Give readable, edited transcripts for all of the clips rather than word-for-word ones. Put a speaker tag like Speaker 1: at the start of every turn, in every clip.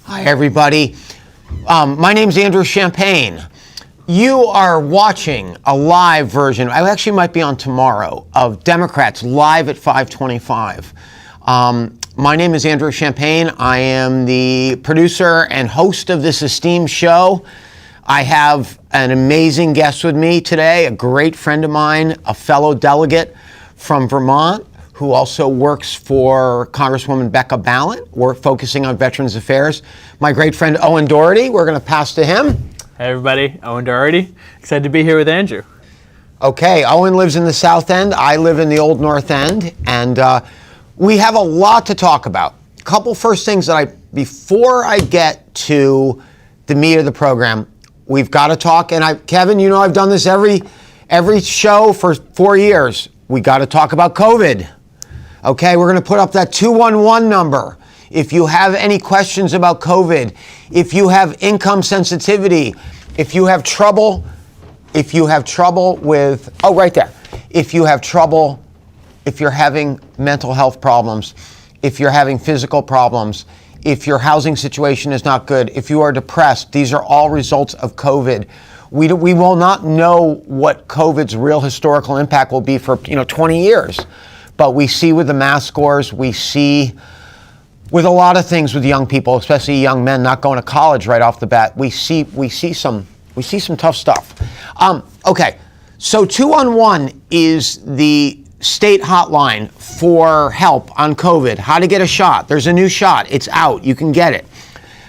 Speaker 1: Hi, everybody. My name's Andrew Champagne. You are watching a live version, I actually might be on tomorrow, of Democrats live at 5:25. My name is Andrew Champagne. I am the producer and host of this esteemed show. I have an amazing guest with me today, a great friend of mine, a fellow delegate from Vermont, who also works for Congresswoman Becca Balint. We're focusing on Veterans Affairs. My great friend Owen Doherty, we're going to pass to him.
Speaker 2: Hey everybody, Owen Doherty. Excited to be here with Andrew.
Speaker 1: Okay, Owen lives in the South End. I live in the Old North End, and we have a lot to talk about. A couple first things before I get to the meat of the program, we've got to talk. And Kevin, you know I've done this every show for 4 years. We got to talk about COVID. Okay, we're going to put up that 211 number. If you have any questions about COVID, if you have income sensitivity, if you have trouble with, right there. If you have trouble, if you're having mental health problems, if you're having physical problems, if your housing situation is not good, if you are depressed, these are all results of COVID. We will not know what COVID's real historical impact will be for 20 years. But we see with the mass scores, we see with a lot of things with young people, especially young men not going to college right off the bat, we see some tough stuff. Okay, so 211 is the state hotline for help on COVID. How to get a shot. There's a new shot. It's out. You can get it.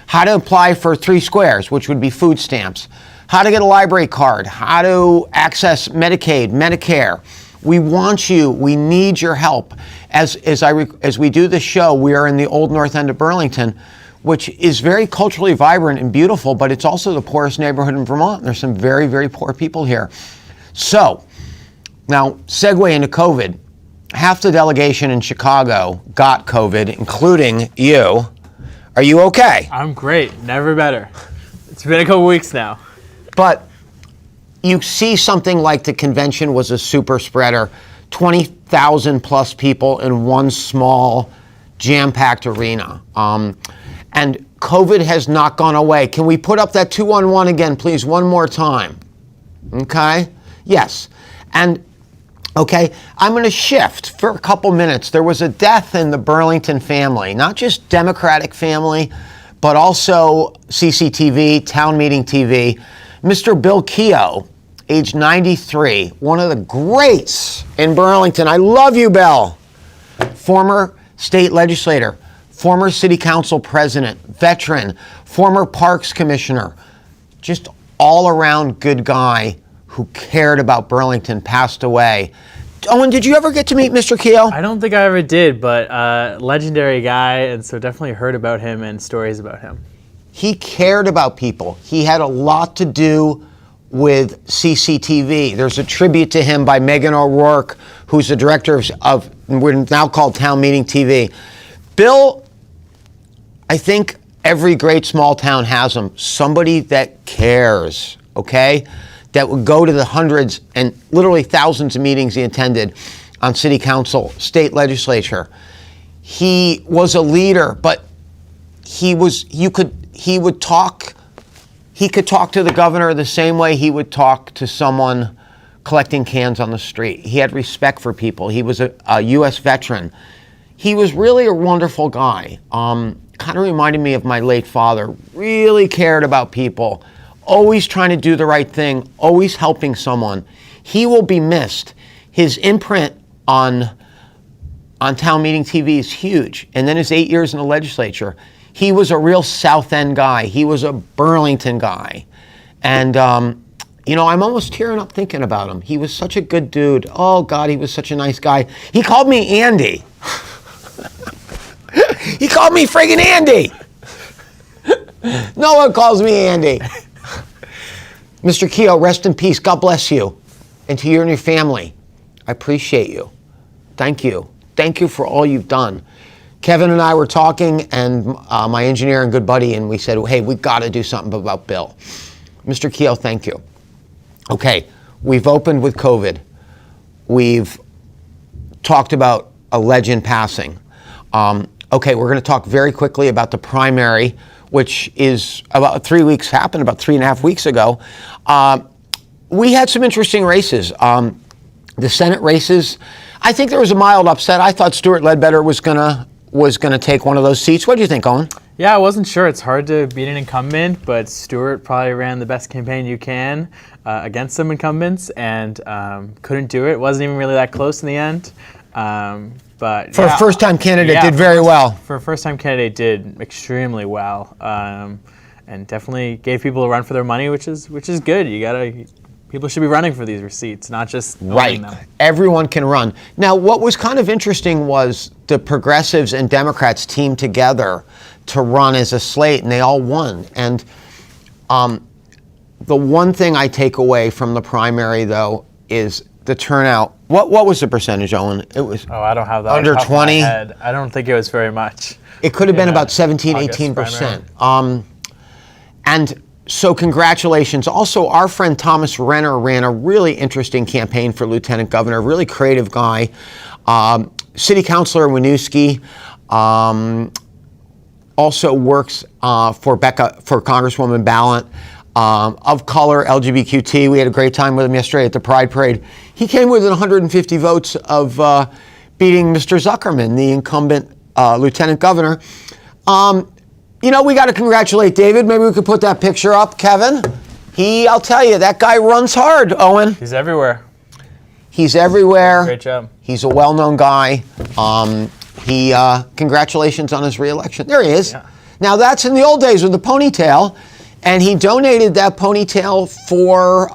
Speaker 1: How to apply for 3 squares, which would be food stamps. How to get a library card. How to access Medicaid, Medicare. We want you. We need your help. As we do this show, we are in the Old North End of Burlington, which is very culturally vibrant and beautiful, but it's also the poorest neighborhood in Vermont. There's some very, very poor people here. So, now, segue into COVID. Half the delegation in Chicago got COVID, including you. Are you okay?
Speaker 2: I'm great. Never better. It's been a couple weeks now.
Speaker 1: But you see something like the convention was a super spreader, 20,000 plus people in one small jam-packed arena. And COVID has not gone away. Can we put up that 211 again, please, one more time? Okay? Yes. And, okay, I'm going to shift for a couple minutes. There was a death in the Burlington family, not just Democratic family, but also CCTV, Town Meeting TV. Mr. Bill Keogh, age 93, one of the greats in Burlington. I love you, Bill. Former state legislator, former city council president, veteran, former parks commissioner, just all-around good guy who cared about Burlington, passed away. Owen, did you ever get to meet Mr. Keogh?
Speaker 2: I don't think I ever did, but legendary guy, and so definitely heard about him and stories about him.
Speaker 1: He cared about people. He had a lot to do with CCTV. There's a tribute to him by Megan O'Rourke, who's the director of we're now called Town Meeting TV. Bill, I think every great small town has him. Somebody that cares, okay? That would go to the hundreds and literally thousands of meetings he attended on city council, state legislature. He was a leader, but he could talk to the governor the same way he would talk to someone collecting cans on the street. He had respect for people. He was a U.S. veteran. He was really a wonderful guy. Kind of reminded me of my late father. Really cared about people. Always trying to do the right thing. Always helping someone. He will be missed. His imprint on Town Meeting TV is huge. And then his 8 years in the legislature. He was a real South End guy. He was a Burlington guy. And, I'm almost tearing up thinking about him. He was such a good dude. Oh, God, he was such a nice guy. He called me Andy. He called me friggin' Andy. No one calls me Andy. Mr. Keogh, rest in peace. God bless you. And to you and your family, I appreciate you. Thank you. Thank you for all you've done. Kevin and I were talking, and my engineer and good buddy, and we said, hey, we've got to do something about Bill. Mr. Keogh, thank you. Okay, we've opened with COVID. We've talked about a legend passing. Okay, we're going to talk very quickly about the primary, which is about 3 weeks, happened about 3.5 weeks ago, we had some interesting races. The Senate races, I think there was a mild upset. I thought Stuart Ledbetter was gonna take one of those seats. What do you think, Owen?
Speaker 2: Yeah, I wasn't sure. It's hard to beat an incumbent, but Stuart probably ran the best campaign you can against some incumbents and couldn't do it. Wasn't even really that close in the end. But
Speaker 1: for a first-time candidate, did very well.
Speaker 2: For a first-time candidate, did extremely well, and definitely gave people a run for their money, which is good. People should be running for these seats, not just owning them.
Speaker 1: Everyone can run. Now, what was kind of interesting was the progressives and Democrats teamed together to run as a slate, and they all won. And the one thing I take away from the primary, though, is the turnout. What was the percentage, Owen? It was
Speaker 2: I don't have that
Speaker 1: under 20.
Speaker 2: I don't think it was very much.
Speaker 1: It could have been about 17, 18%. And so congratulations. Also, our friend Thomas Renner ran a really interesting campaign for lieutenant governor, really creative guy. City Councilor Winooski also works for Congresswoman Ballant. Of color, LGBTQ. We had a great time with him yesterday at the Pride Parade. He came within 150 votes of beating Mr. Zuckerman, the incumbent lieutenant governor. We got to congratulate David. Maybe we could put that picture up, Kevin. I'll tell you, that guy runs hard, Owen.
Speaker 2: He's everywhere.
Speaker 1: He's everywhere.
Speaker 2: Great job.
Speaker 1: He's a well-known guy. Congratulations on his re-election. There he is. Yeah. Now, that's in the old days with the ponytail. And he donated that ponytail for,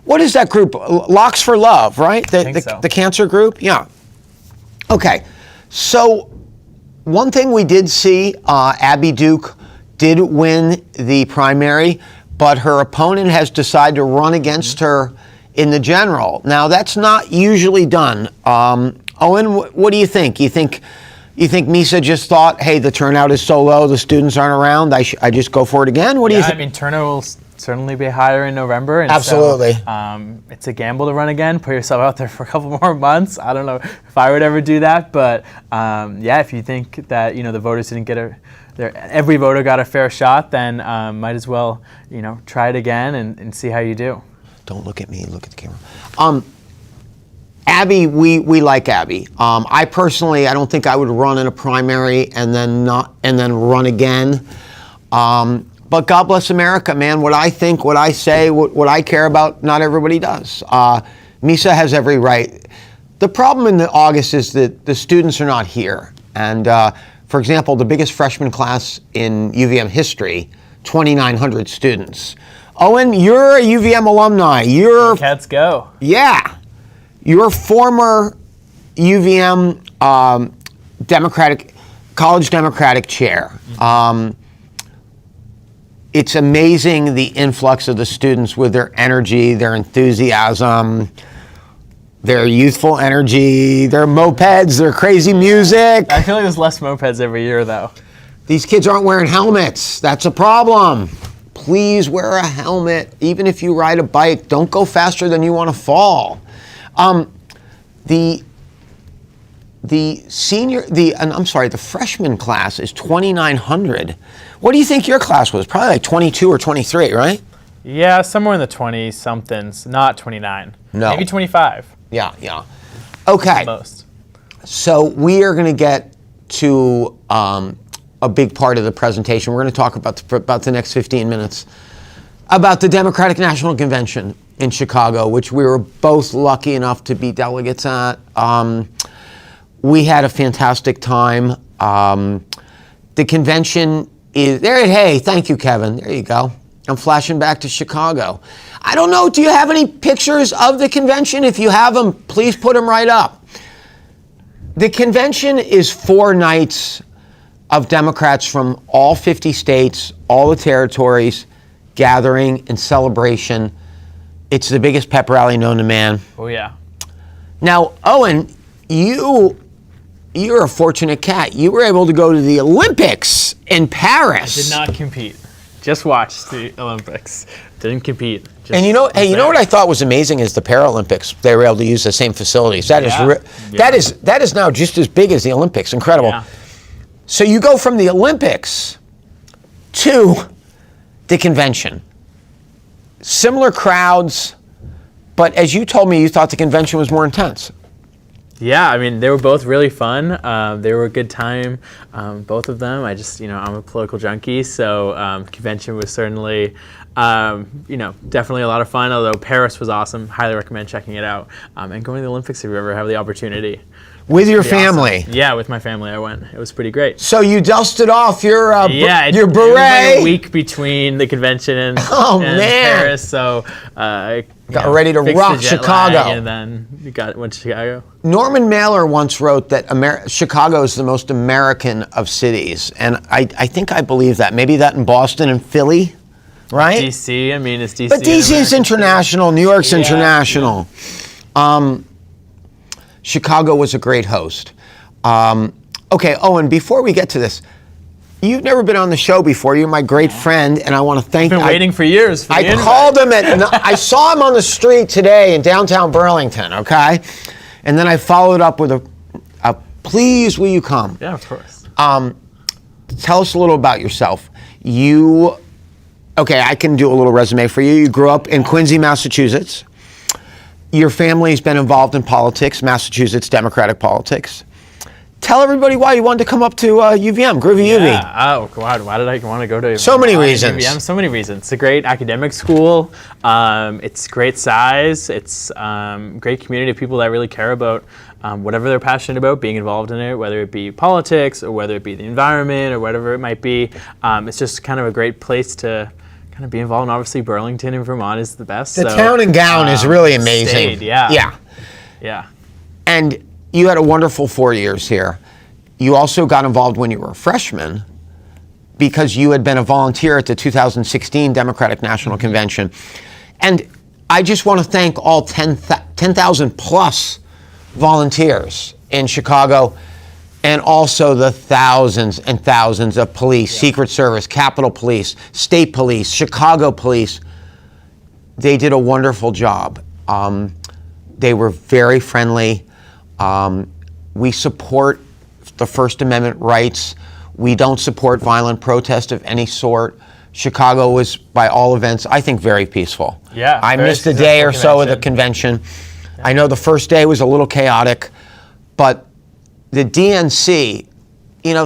Speaker 1: what is that group? Locks for Love, right?
Speaker 2: I think so.
Speaker 1: The cancer group? Yeah. Okay. So one thing we did see, Abby Duke did win the primary, but her opponent has decided to run against her in the general. Now, that's not usually done. Owen, what do you think? You think Misa just thought, hey, the turnout is so low, the students aren't around, I just go for it again? What do you think?
Speaker 2: I mean, turnout will certainly be higher in November. And
Speaker 1: absolutely.
Speaker 2: So, it's a gamble to run again. Put yourself out there for a couple more months. I don't know if I would ever do that. But, if you think that, the voters didn't get every voter got a fair shot, then might as well, try it again and see how you do.
Speaker 1: Don't look at me. Look at the camera. Abby, we like Abby. I personally, I don't think I would run in a primary and then run again. But God bless America, man. What I think, what I say, what I care about, not everybody does. Misa has every right. The problem in August is that the students are not here. And for example, the biggest freshman class in UVM history, 2,900 students. Owen, you're a UVM alumni.
Speaker 2: Cats go.
Speaker 1: Yeah. You're former UVM college Democratic chair. It's amazing the influx of the students with their energy, their enthusiasm, their youthful energy, their mopeds, their crazy music.
Speaker 2: I feel like there's less mopeds every year, though.
Speaker 1: These kids aren't wearing helmets. That's a problem. Please wear a helmet. Even if you ride a bike, don't go faster than you want to fall. The freshman class is 2,900. What do you think your class was? Probably like 22 or 23, right?
Speaker 2: Yeah, somewhere in the 20-somethings, not 29.
Speaker 1: No.
Speaker 2: Maybe 25.
Speaker 1: Yeah. Okay.
Speaker 2: Most.
Speaker 1: So we are going to get to a big part of the presentation. We're going to talk about the next 15 minutes about the Democratic National Convention in Chicago, which we were both lucky enough to be delegates at. We had a fantastic time. The convention is there. Hey, thank you, Kevin. There you go. I'm flashing back to Chicago. I don't know. Do you have any pictures of the convention? If you have them, please put them right up. The convention is 4 nights of Democrats from all 50 states, all the territories, gathering in celebration. It's the biggest pep rally known to man.
Speaker 2: Oh, yeah.
Speaker 1: Now, Owen, you're a fortunate cat. You were able to go to the Olympics in Paris.
Speaker 2: I did not compete. Just watched the Olympics. Didn't compete.
Speaker 1: And you know what I thought was amazing is the Paralympics. They were able to use the same facilities. That is now just as big as the Olympics. Incredible. Yeah. So you go from the Olympics to the convention. Similar crowds, but as you told me, you thought the convention was more intense.
Speaker 2: Yeah, I mean, they were both really fun. They were a good time, both of them. I'm a political junkie, so convention was certainly, definitely a lot of fun, although Paris was awesome. Highly recommend checking it out. And going to the Olympics if you ever have the opportunity.
Speaker 1: With your family?
Speaker 2: Awesome. Yeah, with my family I went. It was pretty great.
Speaker 1: So you dusted off your
Speaker 2: your beret? It was like a week between the convention and Paris, so I
Speaker 1: got ready to rock Chicago.
Speaker 2: And then went to Chicago.
Speaker 1: Norman Mailer once wrote that Chicago is the most American of cities, and I think I believe that. Maybe that in Boston and Philly, right?
Speaker 2: DC, I mean, it's DC.
Speaker 1: But DC is international. New York's international. Yeah. Chicago was a great host. Okay, Owen, before we get to this, you've never been on the show before. You're my great friend, and I want to thank you.
Speaker 2: I've been waiting for years.
Speaker 1: I called him I saw him on the street today in downtown Burlington, okay? And then I followed up with a please, will you come?
Speaker 2: Yeah, of course.
Speaker 1: Tell us a little about yourself. Okay, I can do a little resume for you. You grew up in Quincy, Massachusetts. Your family's been involved in politics, Massachusetts Democratic politics. Tell everybody why you wanted to come up to UVM, Groovy UV.
Speaker 2: Yeah. Oh, God, why did I want to go to
Speaker 1: So many reasons.
Speaker 2: UVM? So many reasons. It's a great academic school. It's great size. It's great community of people that really care about whatever they're passionate about, being involved in it, whether it be politics or whether it be the environment or whatever it might be. It's just kind of a great place to kind of be involved. And obviously, Burlington in Vermont is the best.
Speaker 1: The town and gown is really amazing.
Speaker 2: Yeah.
Speaker 1: And you had a wonderful 4 years here. You also got involved when you were a freshman because you had been a volunteer at the 2016 Democratic National Convention. And I just want to thank all 10,000 plus volunteers in Chicago, and also the thousands and thousands of police, Secret Service, Capitol Police, State Police, Chicago Police. They did a wonderful job. They were very friendly. We support the First Amendment rights. We don't support violent protest of any sort. Chicago was, by all events, I think, very peaceful.
Speaker 2: Yeah.
Speaker 1: I missed a day or so of the convention. I know the first day was a little chaotic, but the DNC,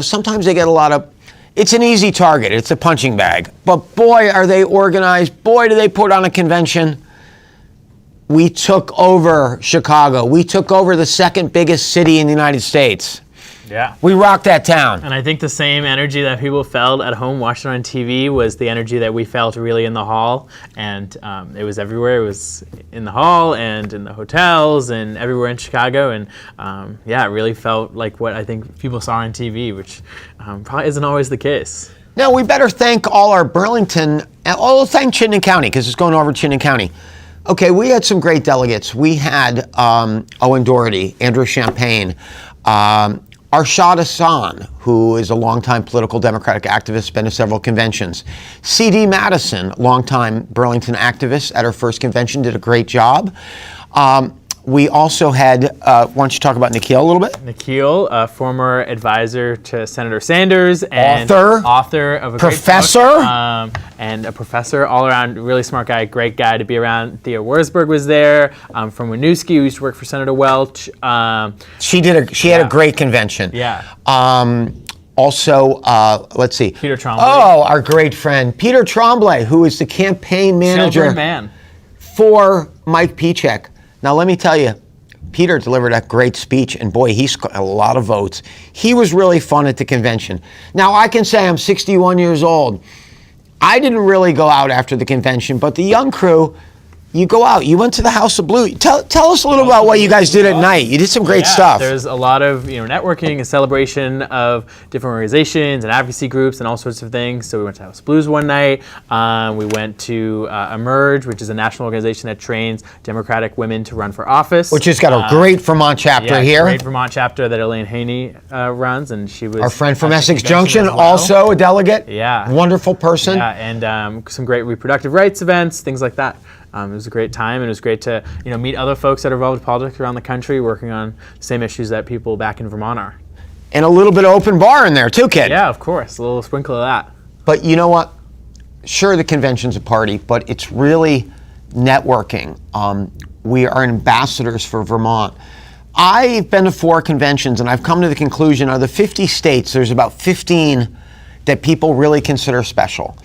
Speaker 1: sometimes they get a lot of, it's an easy target, it's a punching bag, but boy, are they organized, boy, do they put on a convention. We took over Chicago. We took over the second biggest city in the United States.
Speaker 2: Yeah.
Speaker 1: We rocked that town.
Speaker 2: And I think the same energy that people felt at home watching on TV was the energy that we felt really in the hall. And it was everywhere. It was in the hall and in the hotels and everywhere in Chicago. And it really felt like what I think people saw on TV, which probably isn't always the case.
Speaker 1: Now, we better thank all our Burlington, thank Chittenden County, because it's going over Chittenden County. Okay, we had some great delegates. We had Owen Doherty, Andrew Champagne, Arshad Hassan, who is a longtime political Democratic activist, been to several conventions. C.D. Madison, longtime Burlington activist at her first convention, did a great job. We also had, why don't you talk about Nikhil a little bit?
Speaker 2: Nikhil, a former advisor to Senator Sanders. And
Speaker 1: author
Speaker 2: of a
Speaker 1: professor.
Speaker 2: Great book, and a professor, all around, really smart guy, great guy to be around. Thea Wurzburg was there, from Winooski, who used to work for Senator Welch.
Speaker 1: She had a great convention.
Speaker 2: Yeah.
Speaker 1: Also, let's see.
Speaker 2: Peter Tremblay.
Speaker 1: Oh, our great friend, Peter Tremblay, who is the campaign manager for Mike Pichek. Now, let me tell you, Peter delivered a great speech, and boy, he got a lot of votes. He was really fun at the convention. Now, I can say I'm 61 years old. I didn't really go out after the convention, but the young crew, you go out. You went to the House of Blue. Tell us a little about what you guys did at night. You did some great stuff.
Speaker 2: There's a lot of networking and celebration of different organizations and advocacy groups and all sorts of things. So we went to House of Blues one night. We went to Emerge, which is a national organization that trains Democratic women to run for office.
Speaker 1: Which has got a great Vermont chapter here.
Speaker 2: Great Vermont chapter that Elaine Haney runs, and she was
Speaker 1: our friend from Essex Junction, also a delegate.
Speaker 2: Yeah,
Speaker 1: wonderful person.
Speaker 2: Yeah, and some great reproductive rights events, things like that. It was a great time, and it was great to meet other folks that are involved with politics around the country, working on the same issues that people back in Vermont are.
Speaker 1: And a little bit of open bar in there too, kid.
Speaker 2: Yeah, of course, a little sprinkle of that.
Speaker 1: But you know what? Sure, the convention's a party, but it's really networking. We are ambassadors for Vermont. I've been to 4 conventions, and I've come to the conclusion of the 50 states, there's about 15 that people really consider special.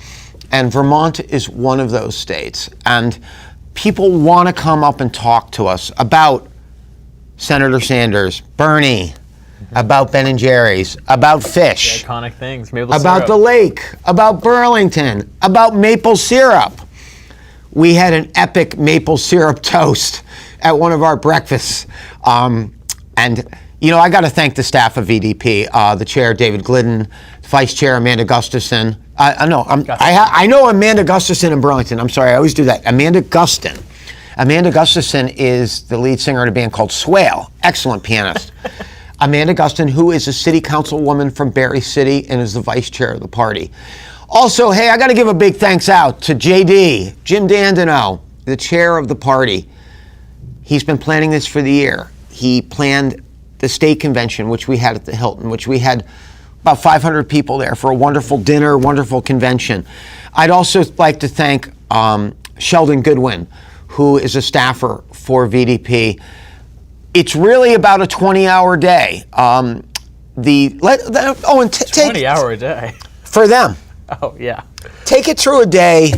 Speaker 1: And Vermont is one of those states. And people want to come up and talk to us about Senator Sanders, Bernie, about Ben and Jerry's, about fish,
Speaker 2: The iconic things. Maple
Speaker 1: about
Speaker 2: syrup.
Speaker 1: the lake, about Burlington, about maple syrup. We had an epic maple syrup toast at one of our breakfasts. And, you know, I got to thank the staff of VDP, the chair, David Glidden, vice chair, Amanda Gustafson. I know Amanda Gustafson in Burlington. I'm sorry, I always do that. Amanda Gustin. Amanda Gustafson is the lead singer in a band called Swale. Excellent pianist. Amanda Gustin, who is a city councilwoman from Berry City and is the vice chair of the party. Also, hey, I got to give a big thanks out to JD, Jim Dandino, the chair of the party. He's been planning this for the year. He planned the state convention, which we had at the Hilton, which we had about 500 people there for a wonderful dinner, wonderful convention. I'd also like to thank Sheldon Goodwin, who is a staffer for VDP. It's really about a 20-hour day.
Speaker 2: 20-hour a day.
Speaker 1: For them.
Speaker 2: Oh, yeah.
Speaker 1: Take it through a day.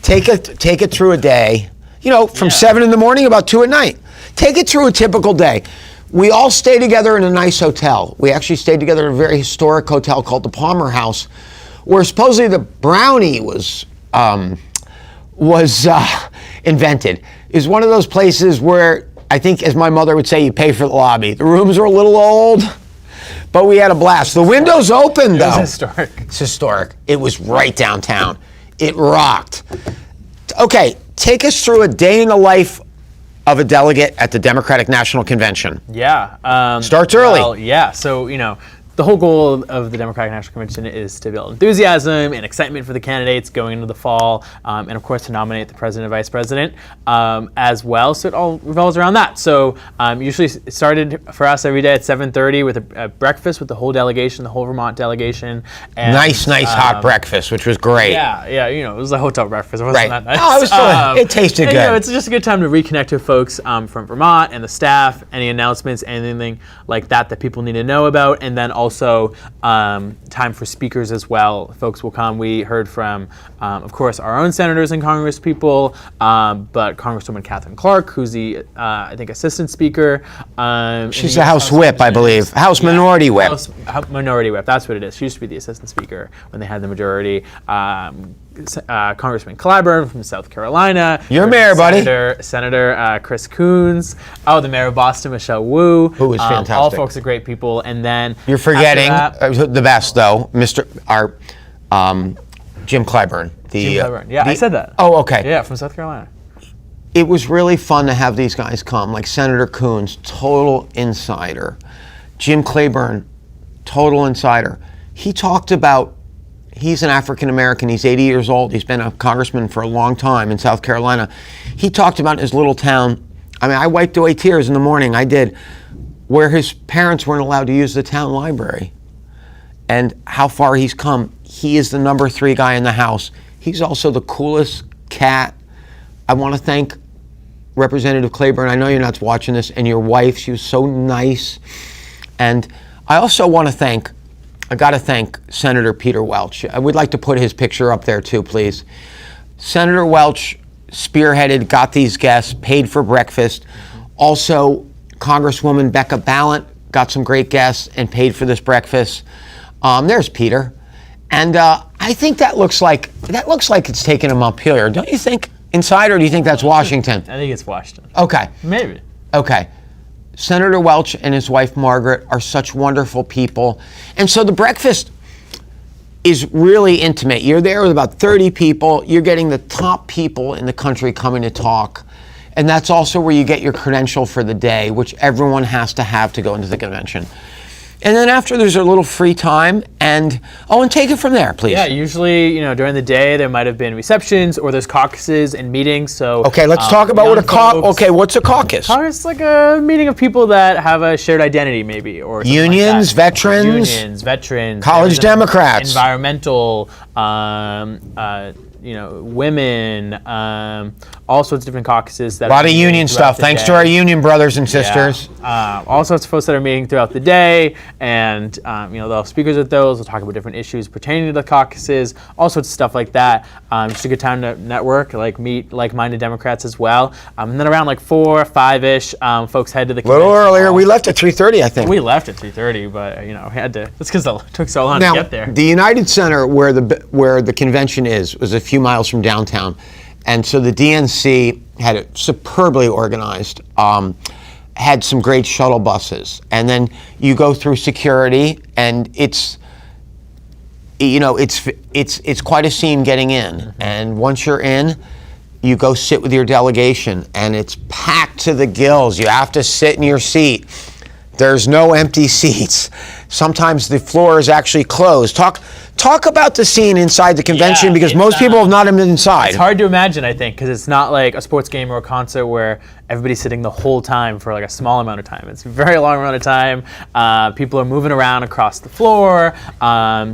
Speaker 1: Take it through a day. You know, from 7 in the morning, about 2 at night. Take it through a typical day. We all stay together in a nice hotel. We actually stayed together in a very historic hotel called the Palmer House, where supposedly the brownie was invented. It's one of those places where I think, as my mother would say, you pay for the lobby. The rooms were a little old, but we had a blast. The windows open, though.
Speaker 2: It was historic.
Speaker 1: It's historic. It was right downtown. It rocked. Okay, take us through a day in the life of a delegate at the Democratic National Convention.
Speaker 2: Yeah.
Speaker 1: Starts early.
Speaker 2: Well, yeah. So, you know, the whole goal of the Democratic National Convention is to build enthusiasm and excitement for the candidates going into the fall, and of course to nominate the president and vice president as well. So it all revolves around that. So usually it started for us every day at 7:30 with a breakfast with the whole delegation, the whole Vermont delegation. And,
Speaker 1: nice hot breakfast, which was great.
Speaker 2: Yeah. You know, it was a hotel breakfast. It wasn't that nice.
Speaker 1: Oh, it was fun. It tasted good.
Speaker 2: You know, it's just a good time to reconnect with folks from Vermont and the staff. Any announcements, anything like that people need to know about, and then also time for speakers as well. Folks will come. We heard from, of course, our own senators and Congress people, but Congresswoman Catherine Clark, who's the, I think, assistant speaker.
Speaker 1: She's a House Whip, I believe. House Minority Whip.
Speaker 2: House Minority Whip, that's what it is. She used to be the assistant speaker when they had the majority. Congressman Clyburn from South Carolina.
Speaker 1: Your mayor, buddy.
Speaker 2: Senator Chris Coons. Oh, the mayor of Boston, Michelle Wu.
Speaker 1: Who is fantastic.
Speaker 2: All folks are great people. And then
Speaker 1: you're forgetting the best, though, Jim Clyburn.
Speaker 2: Jim Clyburn. Yeah, I said that.
Speaker 1: Oh, okay.
Speaker 2: Yeah, from South Carolina.
Speaker 1: It was really fun to have these guys come, like Senator Coons, total insider. Jim Clyburn, total insider. He talked about, he's an African American, he's 80 years old, he's been a congressman for a long time in South Carolina. He talked about his little town. I mean, I wiped away tears in the morning, I did, where his parents weren't allowed to use the town library. And how far he's come. He is the number 3 guy in the House. He's also the coolest cat. I want to thank Representative Clyburn. I know you're not watching this, and your wife. She was so nice. And I also want to thank, I got to thank Senator Peter Welch. I would like to put his picture up there too, please. Senator Welch spearheaded, got these guests, paid for breakfast. Also, Congresswoman Becca Ballant got some great guests and paid for this breakfast. There's Peter. And I think that looks like it's taking him up here. Don't you think? Inside, or do you think that's Washington?
Speaker 2: I think it's Washington.
Speaker 1: Okay.
Speaker 2: Maybe.
Speaker 1: Okay. Senator Welch and his wife Margaret are such wonderful people. And so the breakfast is really intimate. You're there with about 30 people. You're getting the top people in the country coming to talk. And that's also where you get your credential for the day, which everyone has to have to go into the convention. And then after, there's a little free time, and take it from there, please.
Speaker 2: Yeah, usually, during the day there might have been receptions or there's caucuses and meetings. So
Speaker 1: okay, let's talk about what a caucus. Okay, what's a caucus?
Speaker 2: Caucus is like a meeting of people that have a shared identity, maybe, or
Speaker 1: unions,
Speaker 2: like
Speaker 1: veterans, college Democrats,
Speaker 2: environmental, women, all sorts of different caucuses. That
Speaker 1: a lot of union stuff. Thanks to our union brothers and sisters.
Speaker 2: Yeah. All sorts of folks that are meeting throughout the day, and they'll have speakers at those. They'll talk about different issues pertaining to the caucuses, all sorts of stuff like that. Just a good time to network, meet like-minded Democrats as well. And then around 4 or 5-ish, folks head to the convention.
Speaker 1: A little earlier.
Speaker 2: Hall.
Speaker 1: We left at 3:30, I think.
Speaker 2: We left at 3:30, but we had to. That's because it took so long to get there.
Speaker 1: The United Center, where the convention was a few miles from downtown, and so the DNC had it superbly organized. Had some great shuttle buses, and then you go through security, and it's quite a scene getting in. Mm-hmm. And once you're in, you go sit with your delegation, and it's packed to the gills. You have to sit in your seat. There's no empty seats. Sometimes the floor is actually closed. Talk about the scene inside the convention, because most people have not been inside.
Speaker 2: It's hard to imagine, I think, because it's not like a sports game or a concert where everybody's sitting the whole time for a small amount of time. It's a very long amount of time. People are moving around across the floor.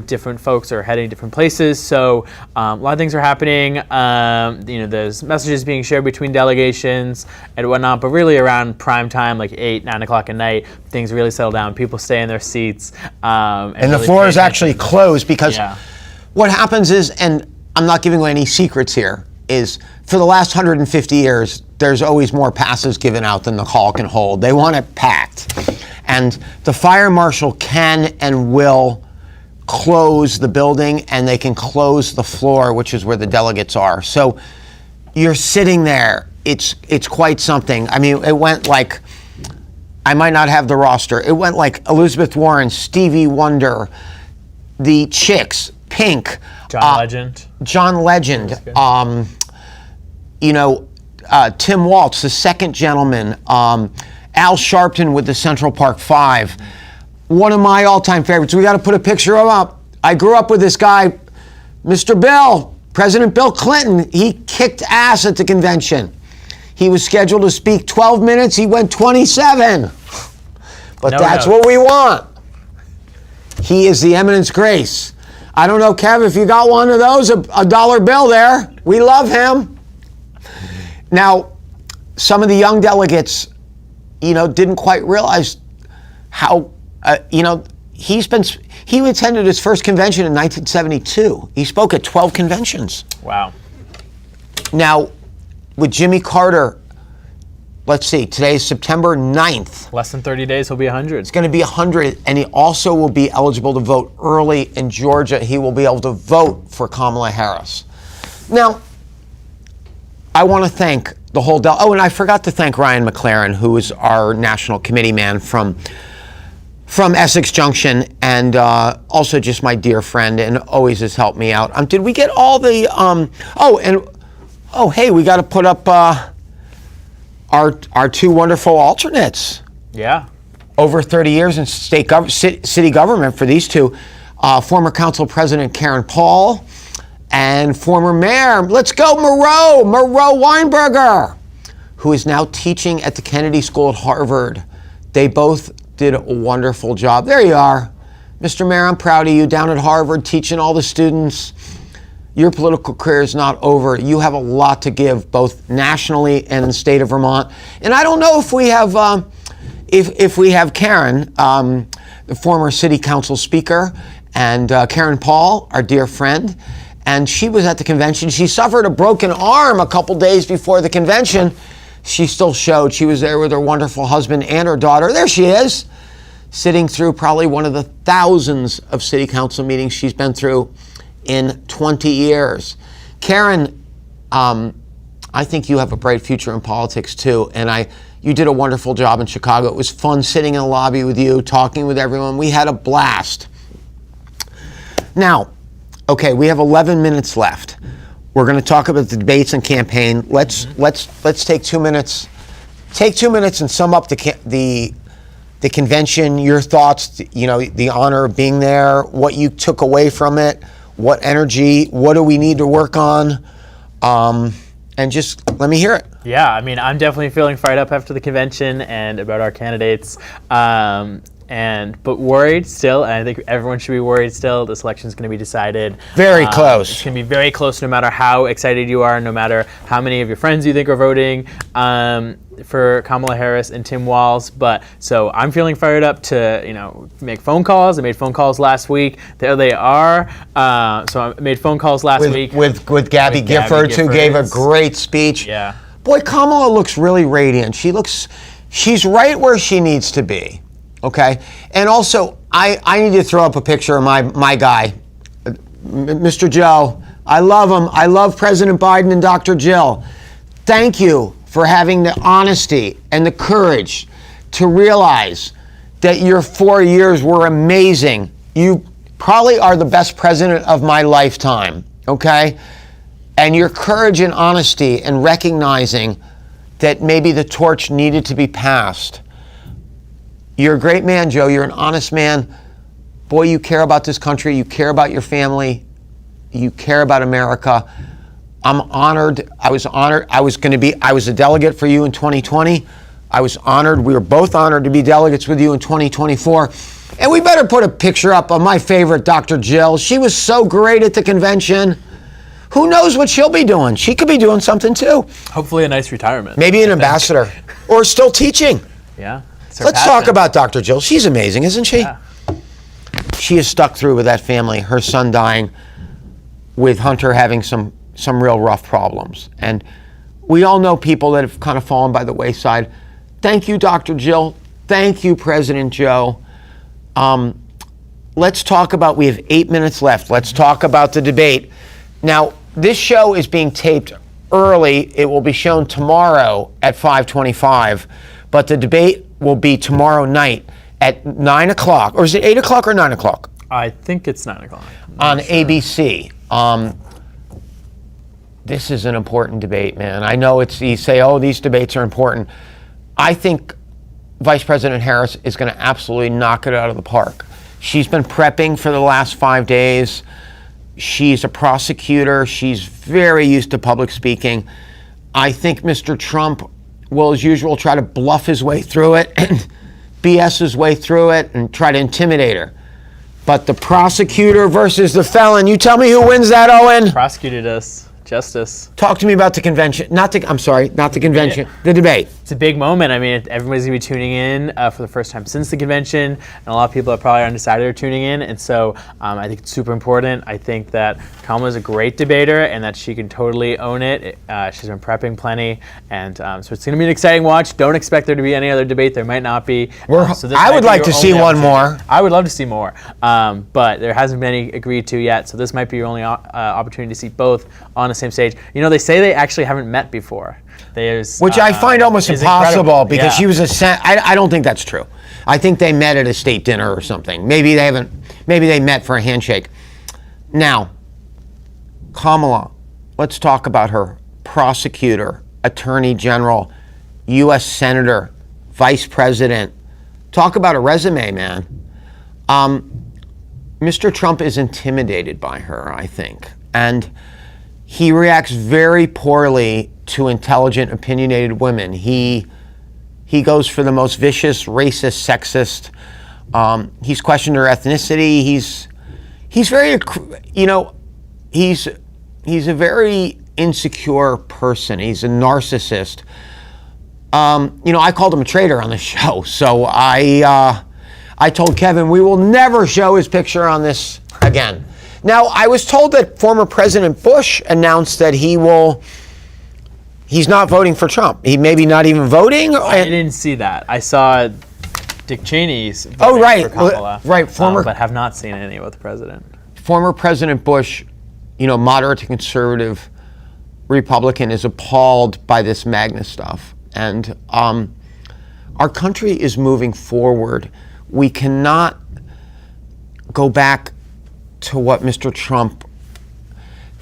Speaker 2: Different folks are heading different places. So a lot of things are happening. There's messages being shared between delegations and whatnot, but really around prime time, 8, 9 o'clock at night, things really settle down. People stay in their seats.
Speaker 1: And the floor is actually closed because what happens is, and I'm not giving away any secrets here, is for the last 150 years, there's always more passes given out than the hall can hold. They want it packed. And the fire marshal can and will close the building, and they can close the floor, which is where the delegates are. So you're sitting there. It's quite something. I mean, it went I might not have the roster. It went Elizabeth Warren, Stevie Wonder, the Chicks, Pink,
Speaker 2: John Legend,
Speaker 1: Tim Waltz, the Second Gentleman, Al Sharpton with the Central Park Five. One of my all-time favorites. We got to put a picture of him up. I grew up with this guy, Mr. Bill, President Bill Clinton. He kicked ass at the convention. He was scheduled to speak 12 minutes. He went 27. But that's what we want. He is the eminence grace. I don't know, Kev, if you got one of those, a dollar bill there. We love him. Now, some of the young delegates, didn't quite realize how, he attended his first convention in 1972. He spoke at 12 conventions.
Speaker 2: Wow.
Speaker 1: Now, with Jimmy Carter, let's see, today is September 9th.
Speaker 2: Less than 30 days, he'll be 100.
Speaker 1: It's going to be 100, and he also will be eligible to vote early in Georgia. He will be able to vote for Kamala Harris. Now, I want to thank the whole and I forgot to thank Ryan McLaren, who is our national committee man from Essex Junction, and also just my dear friend, and always has helped me out. Did we get all the hey, we got to put up our two wonderful alternates.
Speaker 2: Yeah.
Speaker 1: Over 30 years in city government for these two. Former Council President Karen Paul and former Mayor, let's go, Moreau Weinberger, who is now teaching at the Kennedy School at Harvard. They both did a wonderful job. There you are. Mr. Mayor, I'm proud of you down at Harvard teaching all the students. Your political career is not over. You have a lot to give, both nationally and in the state of Vermont. And I don't know if we have, if we have Karen, the former city council speaker, and Karen Paul, our dear friend. And she was at the convention. She suffered a broken arm a couple days before the convention. She still showed. She was there with her wonderful husband and her daughter. There she is, sitting through probably one of the thousands of city council meetings she's been through in 20 years. Karen, I think you have a bright future in politics too, and you did a wonderful job in Chicago. It was fun sitting in the lobby with you, talking with everyone. We had a blast. Now, okay, we have 11 minutes left. We're going to talk about the debates and campaign. Let's take 2 minutes. Take 2 minutes and sum up the the convention, your thoughts, the honor of being there, what you took away from it, what energy, what do we need to work on? And just let me hear it.
Speaker 2: Yeah, I mean, I'm definitely feeling fired up after the convention and about our candidates. But worried still, and I think everyone should be worried still. This election is going to be decided.
Speaker 1: Very close.
Speaker 2: It's going to be very close no matter how excited you are, no matter how many of your friends you think are voting for Kamala Harris and Tim Walz. So I'm feeling fired up to, make phone calls. I made phone calls last week. There they are. So I made phone calls last week.
Speaker 1: With Gabby Giffords, who gave a great speech.
Speaker 2: Yeah.
Speaker 1: Boy, Kamala looks really radiant. She's right where she needs to be. Okay, and also I need to throw up a picture of my guy, Mr. Joe. I love him. I love President Biden and Dr. Jill. Thank you for having the honesty and the courage to realize that your 4 years were amazing. You probably are the best president of my lifetime. Okay, and your courage and honesty and recognizing that maybe the torch needed to be passed. You're a great man, Joe. You're an honest man. Boy, you care about this country. You care about your family. You care about America. I'm honored. I was honored. I was a delegate for you in 2020. I was honored. We were both honored to be delegates with you in 2024. And we better put a picture up of my favorite, Dr. Jill. She was so great at the convention. Who knows what she'll be doing? She could be doing something too.
Speaker 2: Hopefully a nice retirement.
Speaker 1: Maybe an ambassador or still teaching.
Speaker 2: Yeah.
Speaker 1: Let's talk about Dr. Jill. She's amazing, isn't she?
Speaker 2: Yeah.
Speaker 1: She has stuck through with that family, her son dying, with Hunter having some real rough problems. And we all know people that have kind of fallen by the wayside. Thank you, Dr. Jill. Thank you, President Joe. Let's talk about, we have 8 minutes left. Let's talk about the debate. Now, this show is being taped early. It will be shown tomorrow at 5:25, but the debate will be tomorrow night at 9 o'clock. Or is it 8 o'clock or 9 o'clock?
Speaker 2: I think it's 9 o'clock.
Speaker 1: On ABC. This is an important debate, man. I know you say, oh, these debates are important. I think Vice President Harris is going to absolutely knock it out of the park. She's been prepping for the last 5 days. She's a prosecutor. She's very used to public speaking. I think Mr. Trump will, as usual, try to bluff his way through it and BS his way through it and try to intimidate her. But the prosecutor versus the felon, you tell me who wins that, Owen?
Speaker 2: Prosecuted us. Justice.
Speaker 1: Talk to me about the convention. Not the convention, the debate.
Speaker 2: It's a big moment. I mean, everybody's going to be tuning in for the first time since the convention, and a lot of people are probably undecided are tuning in, and so I think it's super important. I think that Kamala is a great debater and that she can totally own it. She's been prepping plenty, and so it's going to be an exciting watch. Don't expect there to be any other debate. There might not be.
Speaker 1: I would like to see one more.
Speaker 2: I would love to see more, but there hasn't been any agreed to yet, so this might be your only opportunity to see both on the same stage. They say they actually haven't met before.
Speaker 1: Which I find almost impossible because she was I don't think that's true. I think they met at a state dinner or something. Maybe they met for a handshake. Now, Kamala, let's talk about her. Prosecutor, Attorney General, U.S. Senator, Vice President. Talk about a resume, man. Mr. Trump is intimidated by her, I think. And he reacts very poorly to intelligent, opinionated women. He goes for the most vicious, racist, sexist. He's questioned her ethnicity. He's very, he's a very insecure person. He's a narcissist. I called him a traitor on the show. So I told Kevin we will never show his picture on this again. Now, I was told that former President Bush announced that he's not voting for Trump. He maybe not even voting.
Speaker 2: I didn't see that. I saw Dick Cheney's voting for Kamala, but have not seen any with the president.
Speaker 1: Former President Bush, moderate to conservative Republican, is appalled by this MAGA stuff. And our country is moving forward. We cannot go back to what Mr. Trump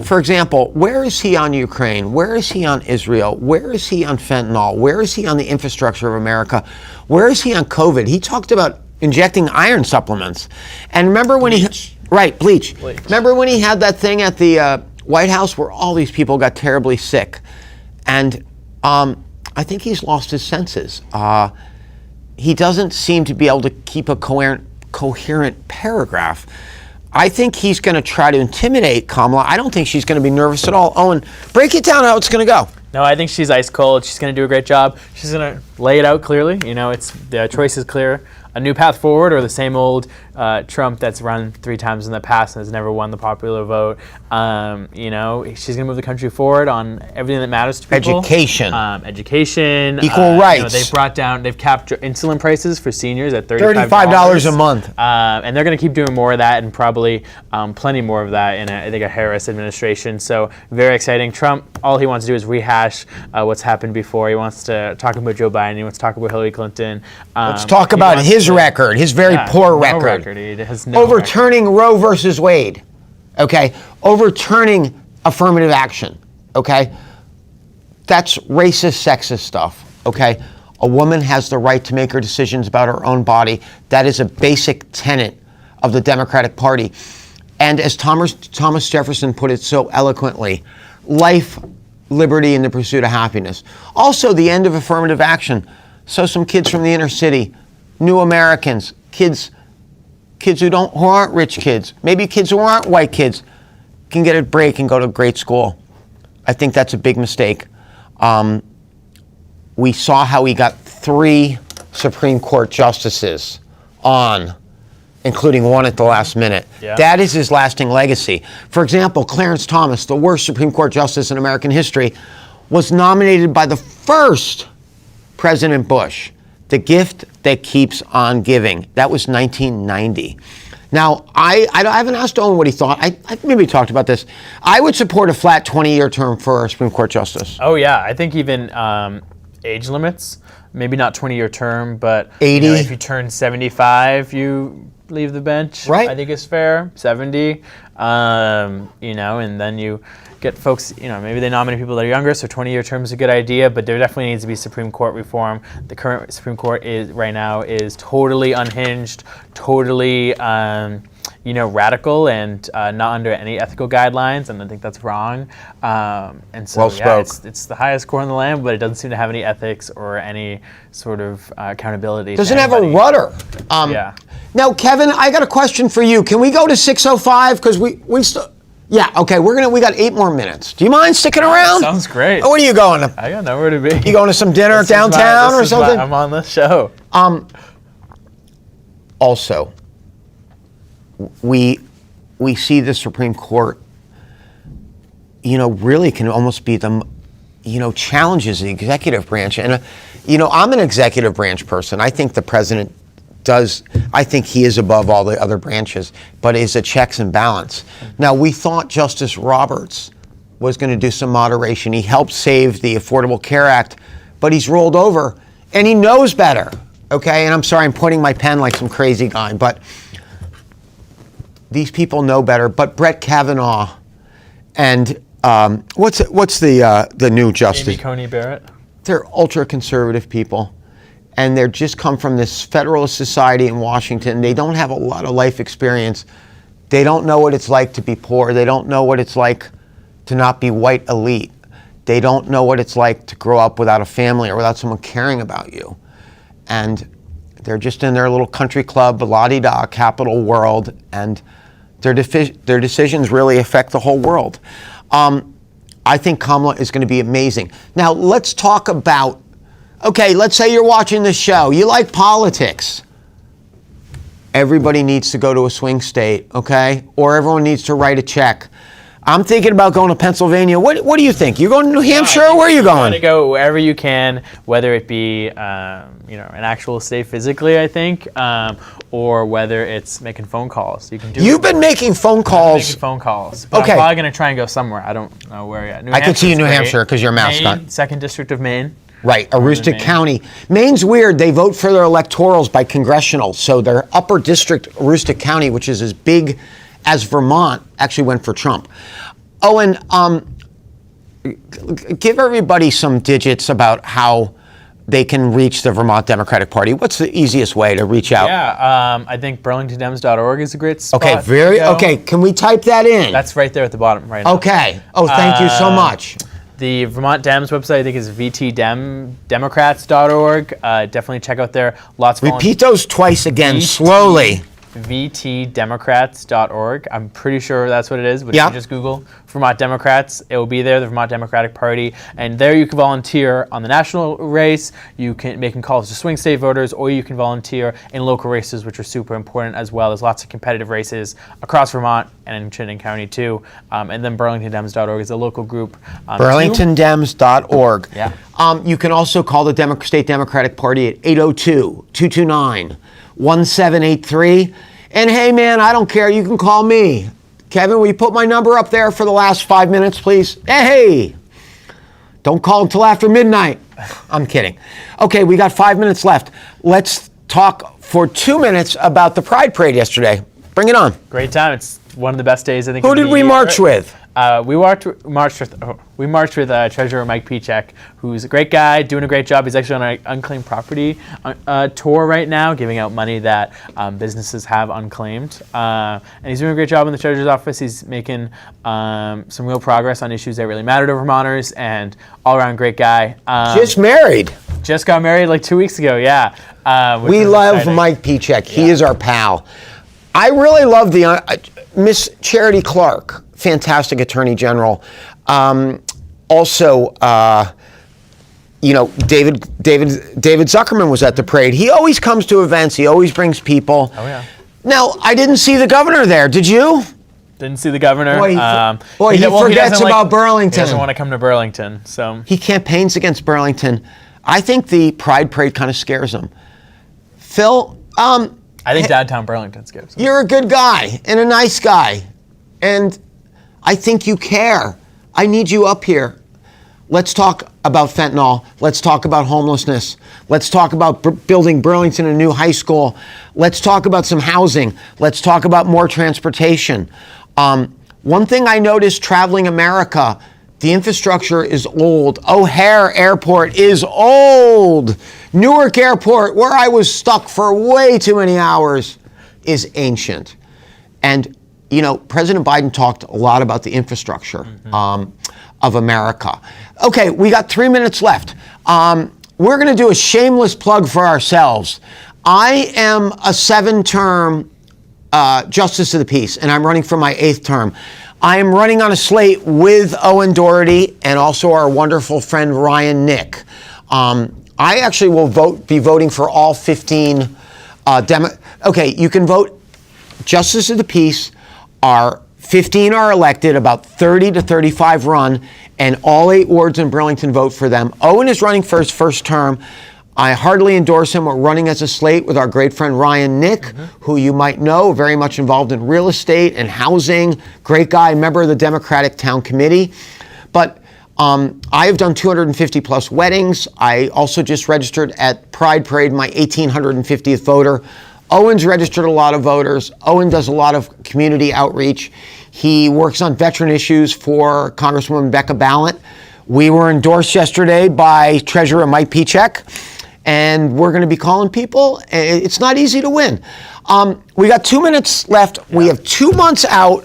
Speaker 1: for example, where is he on Ukraine? Where is he on Israel? Where is he on fentanyl? Where is he on the infrastructure of America? Where is he on COVID? He talked about injecting iron supplements. And remember when bleach. Remember when he had that thing at the White House where all these people got terribly sick? And I think he's lost his senses. He doesn't seem to be able to keep a coherent paragraph. I think he's going to try to intimidate Kamala. I don't think she's going to be nervous at all. Owen, break it down how it's going to go.
Speaker 2: No, I think she's ice cold. She's going to do a great job. She's going to lay it out clearly. You know, the choice is clear. A new path forward, or the same old Trump that's run 3 times in the past and has never won the popular vote. You know, she's going to move the country forward on everything that matters to people.
Speaker 1: Education.
Speaker 2: Equal
Speaker 1: rights.
Speaker 2: You know, they've capped insulin prices for seniors at
Speaker 1: $35 a month.
Speaker 2: And they're going to keep doing more of that, and probably plenty more of that in, I think, a Harris administration. So very exciting. Trump, all he wants to do is rehash what's happened before. He wants to talk about Joe Biden. He wants to talk about Hillary Clinton.
Speaker 1: Let's talk about his record, his very poor record.
Speaker 2: He has no
Speaker 1: overturning Roe versus Wade, okay? Overturning affirmative action, okay? That's racist, sexist stuff, okay? A woman has the right to make her decisions about her own body. That is a basic tenet of the Democratic Party. And as Thomas Jefferson put it so eloquently, life, liberty, and the pursuit of happiness. Also, the end of affirmative action. So some kids from the inner city, new Americans, kids who aren't rich kids, maybe kids who aren't white kids, can get a break and go to great school. I think that's a big mistake. We saw how he got 3 Supreme Court justices on, including one at the last minute.
Speaker 2: Yeah.
Speaker 1: That is his lasting legacy. For example, Clarence Thomas, the worst Supreme Court justice in American history, was nominated by the first President Bush. The gift that keeps on giving. That was 1990. Now, I haven't asked Owen what he thought. I maybe talked about this. I would support a flat 20-year term for a Supreme Court justice.
Speaker 2: Oh, yeah. I think even age limits, maybe not 20-year term, but
Speaker 1: 80.
Speaker 2: You know, if you turn 75, you leave the bench.
Speaker 1: Right.
Speaker 2: I think is fair. 70, you know, and then you get folks, you know, maybe they nominate people that are younger, so 20-year term is a good idea, but there definitely needs to be Supreme Court reform. The current Supreme Court right now is totally unhinged, totally, you know, radical, and not under any ethical guidelines, and I think that's wrong. And so, it's the highest court in the land, but it doesn't seem to have any ethics or any sort of accountability.
Speaker 1: Doesn't have a rudder.
Speaker 2: Yeah.
Speaker 1: Now, Kevin, I got a question for you. Can we go to 6:05? Because we still... Yeah, okay, we got 8 more minutes. Do you mind sticking around?
Speaker 2: Sounds great.
Speaker 1: Oh, where are you going?
Speaker 2: I got nowhere to be.
Speaker 1: You going to some dinner downtown or something?
Speaker 2: I'm on the show.
Speaker 1: Also, we see the Supreme Court, you know, really can almost be the, you know, challenges the executive branch. And, you know, I'm an executive branch person. I think the president I think he is above all the other branches, but is a checks and balance. Now, we thought Justice Roberts was going to do some moderation. He helped save the Affordable Care Act, but he's rolled over, and he knows better, okay? And I'm sorry, I'm pointing my pen like some crazy guy, but these people know better. But Brett Kavanaugh and what's the new justice?
Speaker 2: Amy Coney Barrett.
Speaker 1: They're ultra-conservative people. And they're just come from this Federalist Society in Washington. They don't have a lot of life experience. They don't know what it's like to be poor. They don't know what it's like to not be white elite. They don't know what it's like to grow up without a family or without someone caring about you. And they're just in their little country club, la-di-da, capital world, and their decisions really affect the whole world. I think Kamala is going to be amazing. Now, let's talk about, okay, let's say you're watching this show. You like politics. Everybody needs to go to a swing state, okay? Or everyone needs to write a check. I'm thinking about going to Pennsylvania. What do you think? You going to New Hampshire? Where are you going?
Speaker 2: To go wherever you can, whether it be an actual state physically, I think, or whether it's making phone calls. You can do.
Speaker 1: You've been making phone calls.
Speaker 2: Making phone calls. But
Speaker 1: okay.
Speaker 2: I'm probably going to try and go somewhere. I don't know where yet.
Speaker 1: I could see you in New Hampshire because you're a mascot.
Speaker 2: Maine, 2nd District of Maine.
Speaker 1: Right, Aroostook County. Maine's weird. They vote for their electorals by congressional. So their upper district, Aroostook County, which is as big as Vermont, actually went for Trump. Owen, give everybody some digits about how they can reach the Vermont Democratic Party. What's the easiest way to reach out?
Speaker 2: Yeah, I think burlingtondems.org is a great spot.
Speaker 1: Okay, can we type that in?
Speaker 2: That's right there at the bottom right now.
Speaker 1: Okay. Oh, thank you so much.
Speaker 2: The Vermont Dems website, I think, is vtdemocrats.org. Definitely check out there. Lots of
Speaker 1: Repeat those twice again, slowly.
Speaker 2: vtdemocrats.org. I'm pretty sure that's what it is, but
Speaker 1: Yeah.
Speaker 2: if you just Google Vermont Democrats, it will be there, the Vermont Democratic Party. And there you can volunteer on the national race. You can make calls to swing state voters, or you can volunteer in local races, which are super important as well. There's lots of competitive races across Vermont and in Chittenden County too. And then burlingtondems.org is a local group.
Speaker 1: burlingtondems.org.
Speaker 2: Yeah.
Speaker 1: You can also call the State Democratic Party at 802-229-1783. And hey, man, I don't care. You can call me. Kevin, will you put my number up there for the last 5 minutes, please? Hey, don't call until after midnight. I'm kidding. Okay, we got 5 minutes left. Let's talk for 2 minutes about the Pride Parade yesterday. Bring it on.
Speaker 2: Great time. It's one of the best days, I think.
Speaker 1: Who did we march with?
Speaker 2: We marched with Treasurer Mike Pichek, who's a great guy, doing a great job. He's actually on an unclaimed property tour right now, giving out money that businesses have unclaimed. And he's doing a great job in the Treasurer's office. He's making some real progress on issues that really matter to Vermonters, and all-around great guy.
Speaker 1: Just married.
Speaker 2: Just got married like 2 weeks ago, yeah.
Speaker 1: We love exciting. Mike Pichek. He is our pal. I really love the Miss Charity Clark, fantastic Attorney General. Also, David Zuckerman was at the parade. He always comes to events. He always brings people.
Speaker 2: Oh yeah.
Speaker 1: Now, I didn't see the governor there. Did you?
Speaker 2: Didn't see the governor.
Speaker 1: Boy, he forgets about Burlington.
Speaker 2: He doesn't want to come to Burlington, so.
Speaker 1: He campaigns against Burlington. I think the Pride Parade kind of scares him. Phil,
Speaker 2: I think downtown Burlington scares him.
Speaker 1: You're a good guy and a nice guy, and I think you care. I need you up here. Let's talk about fentanyl. Let's talk about homelessness. Let's talk about building Burlington a new high school. Let's talk about some housing. Let's talk about more transportation. One thing I noticed traveling America, the infrastructure is old. O'Hare Airport is old. Newark Airport, where I was stuck for way too many hours, is ancient. And, President Biden talked a lot about the infrastructure of America. Okay, we got 3 minutes left. We're going to do a shameless plug for ourselves. I am a 7-term Justice of the Peace, and I'm running for my 8th term. I am running on a slate with Owen Doherty and also our wonderful friend Ryan Nick. I actually will be voting for all 15 Okay, you can vote Justice of the Peace. 15 are elected, about 30 to 35 run, and all 8 wards in Burlington vote for them. Owen is running for his first term. I heartily endorse him. We're running as a slate with our great friend Ryan Nick, who you might know, very much involved in real estate and housing. Great guy, member of the Democratic Town Committee. But I have done 250 plus weddings. I also just registered at Pride Parade, my 1,850th voter. Owen's registered a lot of voters. Owen does a lot of community outreach. He works on veteran issues for Congresswoman Becca Ballant. We were endorsed yesterday by Treasurer Mike Pichek, and we're going to be calling people. It's not easy to win. We got 2 minutes left. Yeah. We have 2 months out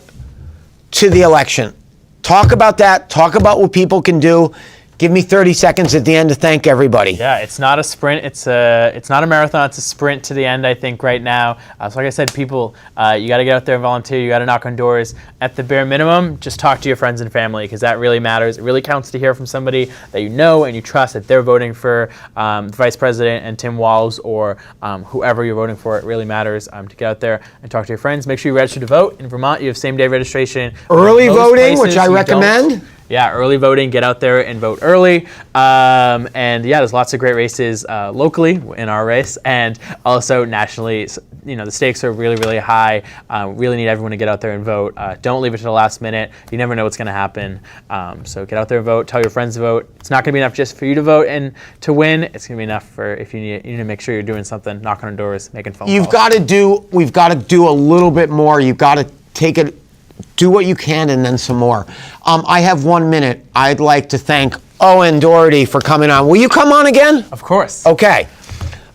Speaker 1: to the election. Talk about that. Talk about what people can do. Give me 30 seconds at the end to thank everybody.
Speaker 2: Yeah, it's not a sprint. It's not a marathon. It's a sprint to the end, I think, right now. So like I said, people, you got to get out there and volunteer. You got to knock on doors. At the bare minimum, just talk to your friends and family, because that really matters. It really counts to hear from somebody that you know and you trust that they're voting for the Vice President and Tim Walz or whoever you're voting for. It really matters to get out there and talk to your friends. Make sure you register to vote. In Vermont, you have same-day registration.
Speaker 1: Early voting, which I recommend.
Speaker 2: Yeah, early voting. Get out there and vote early. And yeah, there's lots of great races locally in our race, and also nationally. The stakes are really, really high. Really need everyone to get out there and vote. Don't leave it to the last minute. You never know what's going to happen. So get out there and vote. Tell your friends to vote. It's not going to be enough just for you to vote and to win. It's going to be enough for if you need to make sure you're doing something, knocking on doors, making phone calls.
Speaker 1: We've got to do a little bit more. You've got to take it do what you can and then some more. I have 1 minute. I'd like to thank Owen Doherty for coming on. Will you come on again?
Speaker 2: Of course.
Speaker 1: Okay.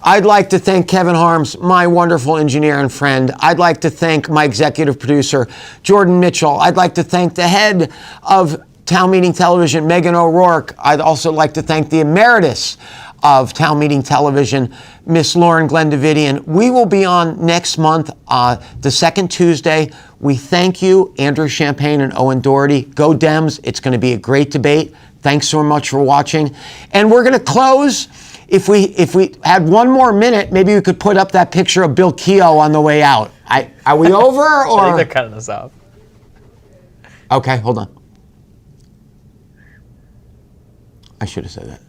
Speaker 1: I'd like to thank Kevin Harms, my wonderful engineer and friend. I'd like to thank my executive producer, Jordan Mitchell. I'd like to thank the head of Town Meeting Television, Megan O'Rourke. I'd also like to thank the emeritus of Town Meeting Television, Miss Lauren Glendavidian. We will be on next month, the second Tuesday. We thank you, Andrew Champagne and Owen Doherty. Go Dems. It's going to be a great debate. Thanks so much for watching. And we're going to close. If we had 1 more minute, maybe we could put up that picture of Bill Keogh on the way out. Are we over? Or?
Speaker 2: I think they're cutting us off.
Speaker 1: Okay, hold on. I should have said that.